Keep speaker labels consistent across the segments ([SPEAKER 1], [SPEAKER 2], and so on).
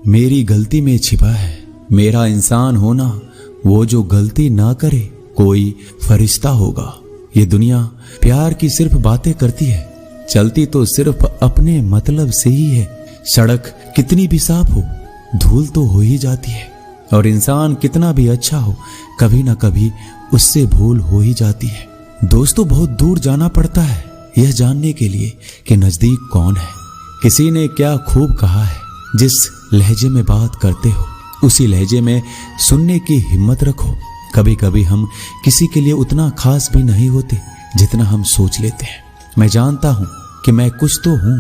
[SPEAKER 1] मेरी गलती में छिपा है। मेरा इंसान होना, वो जो गलती ना करे कोई फरिश्ता होगा। ये दुनिया प्यार की सिर्फ बातें करती है, चलती तो सिर्फ अपने मतलब से ही है। सड़क कितनी भी साफ हो, धूल तो हो ही जाती है, और इंसान कितना भी अच्छा हो, कभी ना कभी उससे भूल हो ही जाती है। दोस्तों, बहुत दूर जाना पड़ता है यह जानने के लिए कि नजदीक कौन है। किसी ने क्या खूब कहा है, जिस लहजे में बात करते हो उसी लहजे में सुनने की हिम्मत रखो। कभी कभी हम किसी के लिए उतना खास भी नहीं होते जितना हम सोच लेते हैं। मैं जानता हूं कि मैं कुछ तो हूं,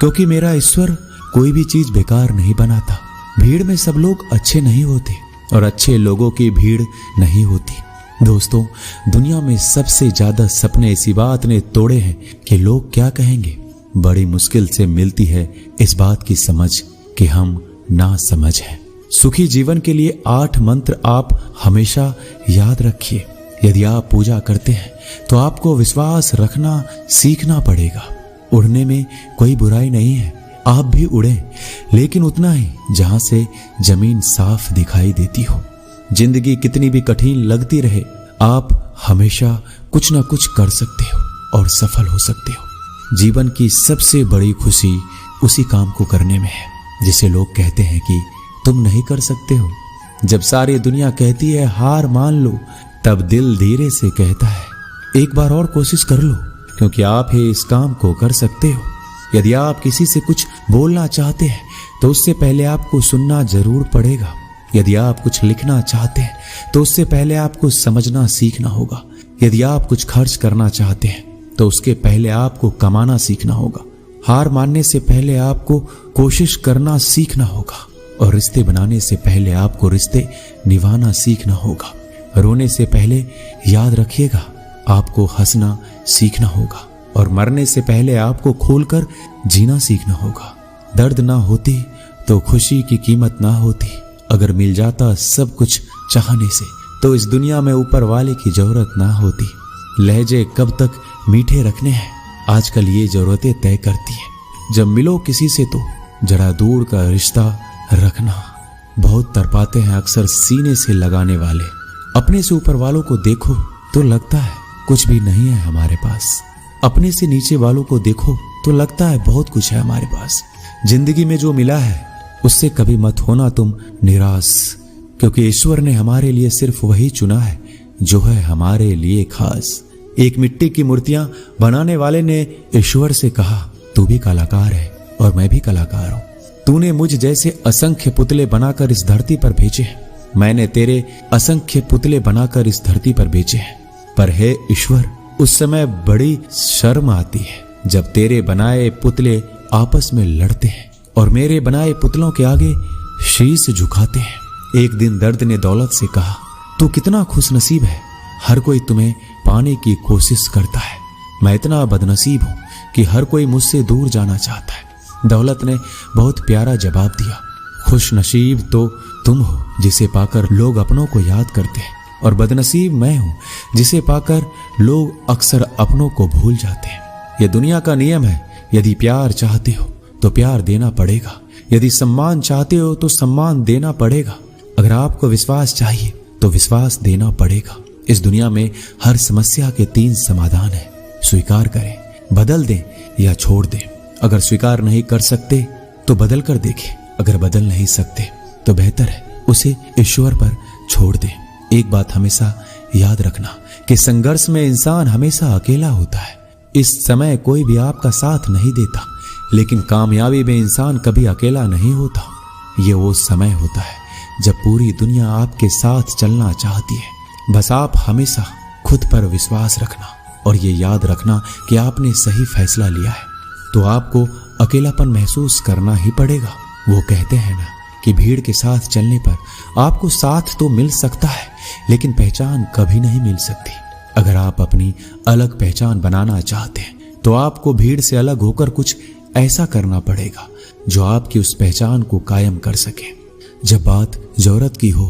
[SPEAKER 1] क्योंकि मेरा ईश्वर कोई भी चीज बेकार नहीं बनाता। भीड़ में सब लोग अच्छे नहीं होते और अच्छे लोगों की भीड़ नहीं होती। दोस्तों, दुनिया में सबसे ज्यादा सपने इसी बात ने तोड़े हैं कि लोग क्या कहेंगे। बड़ी मुश्किल से मिलती है इस बात की समझ कि हम ना समझ हैं। सुखी जीवन के लिए 8 मंत्र आप हमेशा याद रखिए। यदि आप पूजा करते हैं तो आपको विश्वास रखना सीखना पड़ेगा। उड़ने में कोई बुराई नहीं है, आप भी उड़ें, लेकिन उतना ही जहां से जमीन साफ दिखाई देती हो। जिंदगी कितनी भी कठिन लगती रहे, आप हमेशा कुछ ना कुछ कर सकते हो और सफल हो सकते हो। जीवन की सबसे बड़ी खुशी उसी काम को करने में है जिसे लोग कहते हैं कि तुम नहीं कर सकते हो। जब सारी दुनिया कहती है हार मान लो, तब दिल धीरे से कहता है एक बार और कोशिश कर लो, क्योंकि आप ही इस काम को कर सकते हो। यदि आप किसी से कुछ बोलना चाहते हैं तो उससे पहले आपको सुनना जरूर पड़ेगा। यदि आप कुछ लिखना चाहते हैं तो उससे पहले आपको समझना सीखना होगा। यदि आप कुछ खर्च करना चाहते हैं तो उसके पहले आपको कमाना सीखना होगा। हार मानने से पहले आपको कोशिश करना सीखना होगा, और रिश्ते बनाने से पहले आपको रिश्ते निभाना सीखना होगा। रोने से पहले याद रखिएगा आपको हंसना सीखना होगा, और मरने से पहले आपको खोलकर जीना सीखना होगा। दर्द ना होती तो खुशी की कीमत ना होती। अगर मिल जाता सब कुछ चाहने से तो इस दुनिया में ऊपर वाले की जरूरत ना होती। लहजे कब तक मीठे रखने हैं, आजकल ये जरूरतें तय करती है। जब मिलो किसी से तो जरा दूर का रिश्ता रखना। बहुत तड़पाते हैं अक्सर सीने से लगाने वाले। अपने से ऊपर वालों को देखो तो लगता है कुछ भी नहीं है हमारे पास। अपने से नीचे वालों को देखो तो लगता है बहुत कुछ है हमारे पास। जिंदगी में जो मिला है उससे कभी मत होना तुम निराश, क्योंकि ईश्वर ने हमारे लिए सिर्फ वही चुना है जो है हमारे लिए खास। एक मिट्टी की मूर्तियां बनाने वाले ने ईश्वर से कहा तू भी कलाकार है और मैं भी कलाकार हूं। तूने मुझ जैसे असंख्य पुतले बनाकर इस धरती पर भेजे हैं, मैंने तेरे असंख्य पुतले बनाकर इस धरती पर भेजे हैं। पर हे ईश्वर, उस समय बड़ी शर्म आती है जब तेरे बनाए पुतले आपस में लड़ते हैं और मेरे बनाए पुतलों के आगे शीश झुकाते हैं। एक दिन दर्द ने दौलत से कहा तू कितना खुशनसीब है, हर कोई तुम्हें पाने की कोशिश करता है। मैं इतना बदनसीब हूं कि हर कोई मुझसे दूर जाना चाहता है। दौलत ने बहुत प्यारा जवाब दिया, खुशनसीब तो तुम हो जिसे पाकर लोग अपनों को याद करते हैं, और बदनसीब मैं हूं जिसे पाकर लोग अक्सर अपनों को भूल जाते हैं। यह दुनिया का नियम है, यदि प्यार चाहते हो तो प्यार देना पड़ेगा, यदि सम्मान चाहते हो तो सम्मान देना पड़ेगा। अगर आपको विश्वास चाहिए तो विश्वास देना पड़ेगा। इस दुनिया में हर समस्या के 3 समाधान है, स्वीकार करें, बदल दें या छोड़ दें। अगर स्वीकार नहीं कर सकते तो बदल कर देखें, अगर बदल नहीं सकते तो बेहतर है उसे ईश्वर पर छोड़ दें। एक बात हमेशा याद रखना कि संघर्ष में इंसान हमेशा अकेला होता है। इस समय कोई भी आपका साथ नहीं देता, लेकिन कामयाबी में इंसान कभी अकेला नहीं होता। ये वो समय होता है जब पूरी दुनिया आपके साथ चलना चाहती है। बस आप हमेशा खुद पर विश्वास रखना और ये याद रखना कि आपने सही फैसला लिया है। तो आपको अकेलापन महसूस करना ही पड़ेगा। वो कहते हैं ना कि भीड़ के साथ चलने पर आपको साथ तो मिल सकता है, लेकिन पहचान कभी नहीं मिल सकती। अगर आप अपनी अलग पहचान बनाना चाहते हैं तो आपको भीड़ से अलग होकर कुछ ऐसा करना पड़ेगा जो आपकी उस पहचान को कायम कर सके। जब बात जरूरत की हो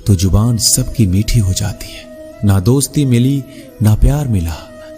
[SPEAKER 1] तो जुबान सबकी मीठी हो जाती है। ना दोस्ती मिली ना प्यार मिला,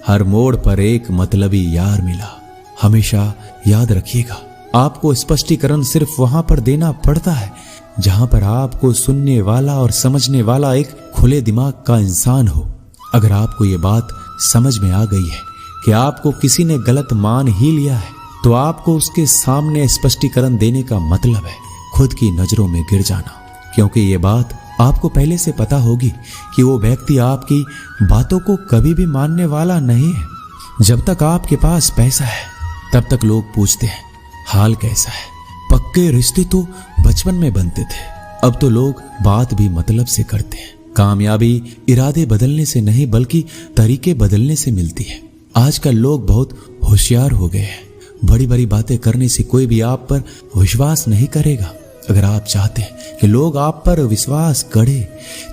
[SPEAKER 1] हर मोड़ पर एक मतलबी यार मिला। हमेशा याद रखिएगा आपको स्पष्टीकरण सिर्फ वहां पर देना पड़ता है जहां पर आपको सुनने वाला और समझने वाला एक खुले दिमाग का इंसान हो। अगर आपको ये बात समझ में आ गई है कि आपको किसी ने गलत मान ही लिया है, तो आपको उसके सामने स्पष्टीकरण देने का मतलब है खुद की नजरों में गिर जाना, क्योंकि ये बात आपको पहले से पता होगी कि वो व्यक्ति आपकी बातों को कभी भी मानने वाला नहीं है। जब तक आपके पास पैसा है तब तक लोग पूछते हैं हाल कैसा है। पक्के रिश्ते तो बचपन में बनते थे, अब तो लोग बात भी मतलब से करते हैं। कामयाबी इरादे बदलने से नहीं बल्कि तरीके बदलने से मिलती है। आजकल लोग बहुत होशियार हो गए हैं। बड़ी बड़ी बातें करने से कोई भी आप पर विश्वास नहीं करेगा। अगर आप चाहते हैं कि लोग आप पर विश्वास करें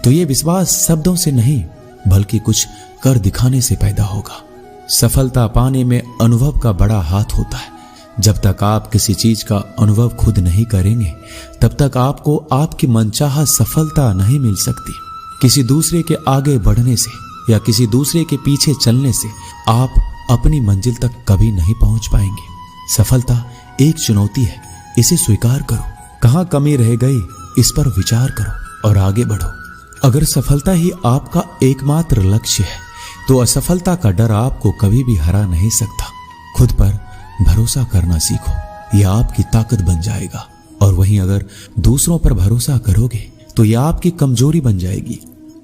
[SPEAKER 1] तो ये विश्वास शब्दों से नहीं बल्कि कुछ कर दिखाने से पैदा होगा। सफलता पाने में अनुभव का बड़ा हाथ होता है। जब तक आप किसी चीज का अनुभव खुद नहीं करेंगे तब तक आपको आपकी मनचाहा सफलता नहीं मिल सकती। किसी दूसरे के आगे बढ़ने से या किसी दूसरे के पीछे चलने से आप अपनी मंजिल तक कभी नहीं पहुंच पाएंगे। सफलता एक चुनौती है, इसे स्वीकार करो। कहां कमी रह गई इस पर विचार करो और आगे बढ़ो। अगर सफलता ही आपका एकमात्र लक्ष्य है तो असफलता का डर आपको कभी भी हरा नहीं सकता। खुद पर भरोसा करना सीखो, यह आपकी ताकत बन जाएगा। और वहीं अगर दूसरों पर भरोसा करोगे तो यह आपकी कमजोरी बन जाएगी।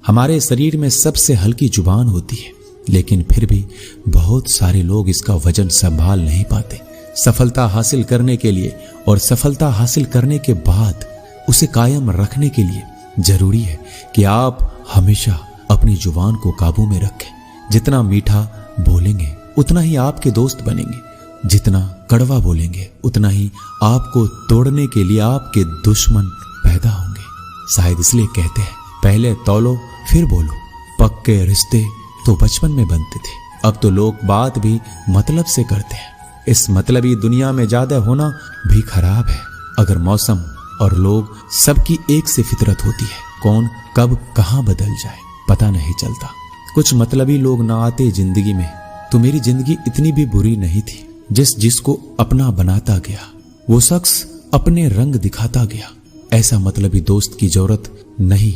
[SPEAKER 1] हमारे शरीर में सबसे हल्की जुबान होती है, लेकिन फिर भी बहुत सारे लोग इसका वजन संभाल नहीं पाते। सफलता हासिल करने के लिए और सफलता हासिल करने के बाद उसे कायम रखने के लिए जरूरी है कि आप हमेशा अपनी जुबान को काबू में रखें। जितना मीठा बोलेंगे उतना ही आपके दोस्त बनेंगे, जितना कड़वा बोलेंगे उतना ही आपको तोड़ने के लिए आपके दुश्मन पैदा होंगे। शायद इसलिए कहते हैं पहले तौलो फिर बोलो। पक्के रिश्ते तो बचपन में बनते थे, अब तो लोग बात भी मतलब से करते हैं। इस मतलबी दुनिया में ज्यादा होना भी खराब है। अगर मौसम और लोग सबकी एक से फितरत होती है, कौन कब कहां बदल जाए पता नहीं चलता। कुछ मतलबी लोग ना आते जिंदगी में तो मेरी जिंदगी इतनी भी बुरी नहीं थी। जिसको अपना बनाता गया वो शख्स अपने रंग दिखाता गया। ऐसा मतलबी दोस्त की जरूरत नहीं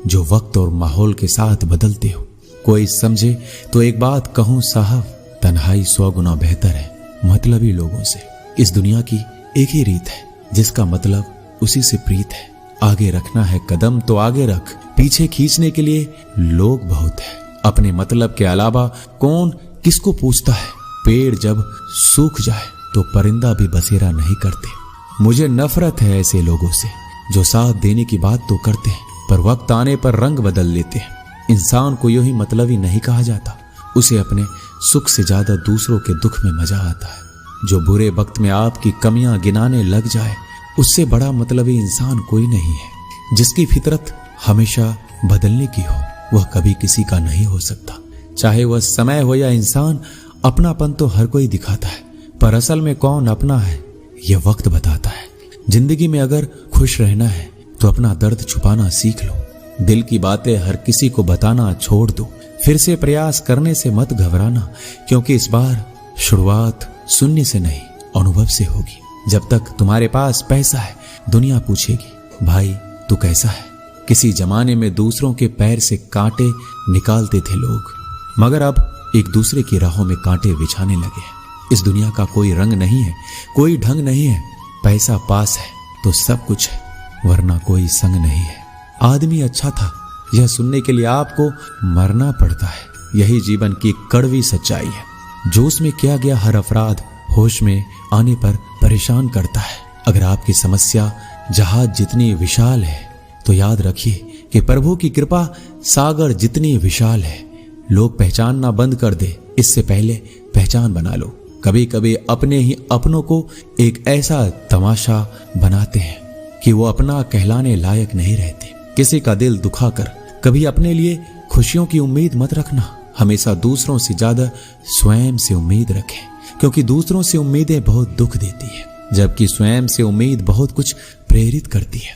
[SPEAKER 1] जो वक्त और माहौल के साथ बदलते हो। कोई समझे तो एक बात कहूं साहब, तन्हाई 100 गुना बेहतर है मतलबी लोगों से। इस दुनिया की एक ही रीत है, जिसका मतलब उसी से प्रीत है। आगे रखना है कदम तो आगे रख, पीछे खींचने के लिए लोग बहुत है। अपने मतलब के अलावा कौन किसको पूछता है। पेड़ जब सूख जाए तो परिंदा भी बसेरा नहीं करते। मुझे नफरत है ऐसे लोगों से जो साथ देने की बात तो करते हैं पर वक्त आने पर रंग बदल लेते हैं। इंसान को यूं ही मतलबी नहीं कहा जाता, उसे अपने सुख से ज्यादा दूसरों के दुख में मजा आता है। जो बुरे वक्त में आपकी कमियां गिनाने लग जाए उससे बड़ा मतलबी इंसान कोई नहीं है। जिसकी फितरत हमेशा बदलने की हो वह कभी किसी का नहीं हो सकता। चाहे वह समय हो या इंसान, अपनापन तो हर कोई दिखाता है पर असल में कौन अपना है यह वक्त बताता है। जिंदगी में अगर खुश रहना है तो अपना दर्द छुपाना सीख लो। दिल की बातें हर किसी को बताना छोड़ दो। फिर से प्रयास करने से मत घबराना, क्योंकि इस बार शुरुआत सुनने से नहीं अनुभव से होगी। जब तक तुम्हारे पास पैसा है दुनिया पूछेगी भाई तू कैसा है। किसी जमाने में दूसरों के पैर से कांटे निकालते थे लोग, मगर अब एक दूसरे की राहों में कांटे बिछाने लगे हैं। इस दुनिया का कोई रंग नहीं है, कोई ढंग नहीं है। पैसा पास है तो सब कुछ है, वरना कोई संग नहीं है। आदमी अच्छा था यह सुनने के लिए आपको मरना पड़ता है। यही जीवन की कड़वी सच्चाई है। जोश में किया गया हर अपराध होश में आने पर परेशान करता है। अगर आपकी समस्या जहाज जितनी विशाल है तो याद रखिए कि प्रभु की कृपा सागर जितनी विशाल है। लोग पहचानना बंद कर दे इससे पहले पहचान बना लो। कभी कभी अपने ही अपनों को एक ऐसा तमाशा बनाते हैं कि वो अपना कहलाने लायक नहीं रहते। किसी का दिल दुखाकर कभी अपने लिए खुशियों की उम्मीद मत रखना। हमेशा दूसरों से ज्यादा स्वयं से उम्मीद रखें, क्योंकि दूसरों से उम्मीदें बहुत दुख देती है, जबकि स्वयं से उम्मीद बहुत कुछ प्रेरित करती है।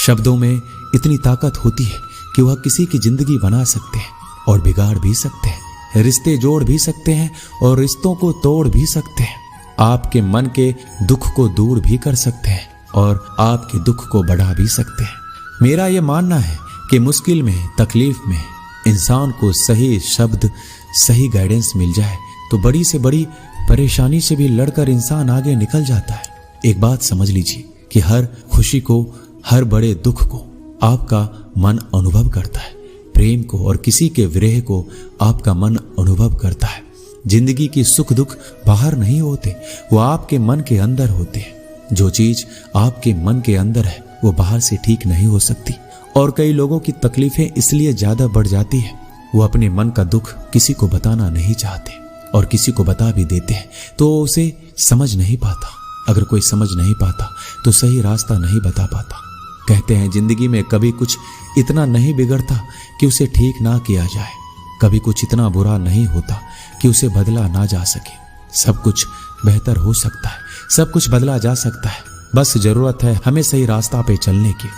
[SPEAKER 1] शब्दों में इतनी ताकत होती है कि वह किसी की जिंदगी बना सकते हैं और बिगाड़ भी सकते हैं, रिश्ते जोड़ भी सकते हैं और रिश्तों को तोड़ भी सकते हैं। आपके मन के दुख को दूर भी कर सकते हैं और आपके दुख को बढ़ा भी सकते हैं। मेरा यह मानना है कि मुश्किल में, तकलीफ में इंसान को सही शब्द, सही गाइडेंस मिल जाए तो बड़ी से बड़ी परेशानी से भी लड़कर इंसान आगे निकल जाता है। एक बात समझ लीजिए कि हर खुशी को, हर बड़े दुख को आपका मन अनुभव करता है। प्रेम को और किसी के विरह को आपका मन अनुभव करता है। जिंदगी की सुख दुख बाहर नहीं होते, वो आपके मन के अंदर होते हैं। जो चीज आपके मन के अंदर है वो बाहर से ठीक नहीं हो सकती। और कई लोगों की तकलीफें इसलिए ज्यादा बढ़ जाती है, वो अपने मन का दुख किसी को बताना नहीं चाहते और किसी को बता भी देते हैं तो उसे समझ नहीं पाता। अगर कोई समझ नहीं पाता तो सही रास्ता नहीं बता पाता। कहते हैं जिंदगी में कभी कुछ इतना नहीं बिगड़ता कि उसे ठीक ना किया जाए, कभी कुछ इतना बुरा नहीं होता कि उसे बदला ना जा सके। सब कुछ बेहतर हो सकता है, सब कुछ बदला जा सकता है, बस जरूरत है हमें सही रास्ता पे चलने की।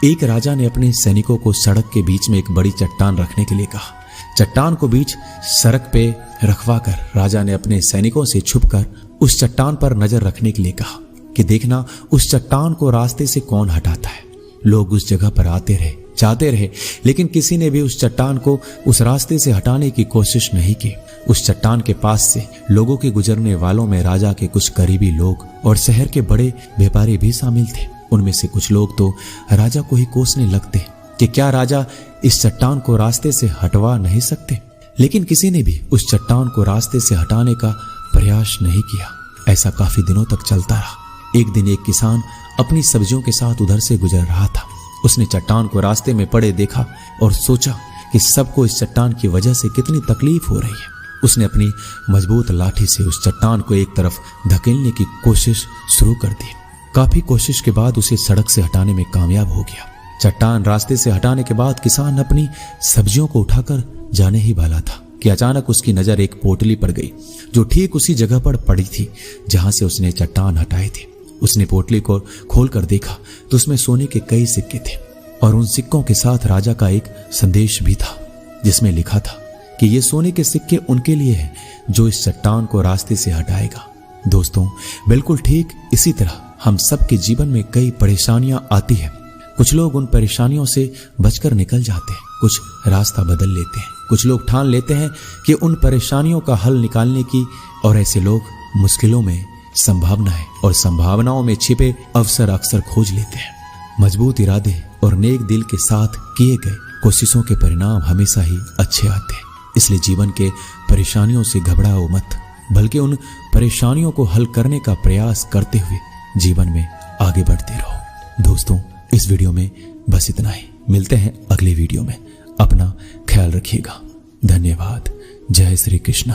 [SPEAKER 1] एक राजा ने अपने सैनिकों को सड़क के बीच में एक बड़ी चट्टान रखने के लिए कहा। चट्टान को बीच सड़क पे रखवाकर राजा ने अपने सैनिकों से छुपकर उस चट्टान पर नजर रखने के लिए कहा कि देखना उस चट्टान को रास्ते से कौन हटाता है। लोग उस जगह पर आते रहे, जाते रहे, लेकिन किसी ने भी उस चट्टान को उस रास्ते से हटाने की कोशिश नहीं की। उस चट्टान के पास से लोगों के गुजरने वालों में राजा के कुछ करीबी लोग और शहर के बड़े व्यापारी भी शामिल थे। उनमें से कुछ लोग तो राजा को ही कोसने लगते कि क्या राजा इस चट्टान को रास्ते से हटवा नहीं सकते, लेकिन किसी ने भी उस चट्टान को रास्ते से हटाने का प्रयास नहीं किया। ऐसा काफी दिनों तक चलता रहा। एक दिन एक किसान अपनी सब्जियों के साथ उधर से गुजर रहा था। उसने चट्टान को रास्ते में पड़े देखा और सोचा कि सबको इस चट्टान की वजह से कितनी तकलीफ हो रही है। उसने अपनी मजबूत लाठी से उस चट्टान को एक तरफ धकेलने की कोशिश शुरू कर दी। काफी कोशिश के बाद उसे सड़क से हटाने में कामयाब हो गया। चट्टान रास्ते से हटाने के बाद किसान अपनी सब्जियों को उठाकर जाने ही वाला था कि अचानक उसकी नजर एक पोटली पर गई जो ठीक उसी जगह पर पड़ी थी जहां से उसने चट्टान हटाए थे। उसने पोटली को खोलकर देखा तो उसमें सोने के कई सिक्के थे और उन सिक्कों के साथ राजा का एक संदेश भी था जिसमें लिखा था कि ये सोने के सिक्के उनके लिए हैं जो इस चट्टान को रास्ते से हटाएगा। दोस्तों, बिल्कुल ठीक इसी तरह हम सबके जीवन में कई परेशानियां आती हैं। कुछ लोग उन परेशानियों से बचकर निकल जाते हैं, कुछ रास्ता बदल लेते हैं, कुछ लोग ठान लेते हैं कि उन परेशानियों का हल निकालने की, और ऐसे लोग मुश्किलों में संभावनाएं और संभावनाओं में छिपे अवसर अक्सर खोज लेते हैं। मजबूत इरादे और नेक दिल के साथ किए गए कोशिशों के परिणाम हमेशा ही अच्छे आते हैं। इसलिए जीवन के परेशानियों से घबराओ मत, बल्कि उन परेशानियों को हल करने का प्रयास करते हुए जीवन में आगे बढ़ते रहो। दोस्तों, इस वीडियो में बस इतना ही। मिलते हैं अगले वीडियो में। अपना ख्याल रखिएगा। धन्यवाद। जय श्री कृष्ण।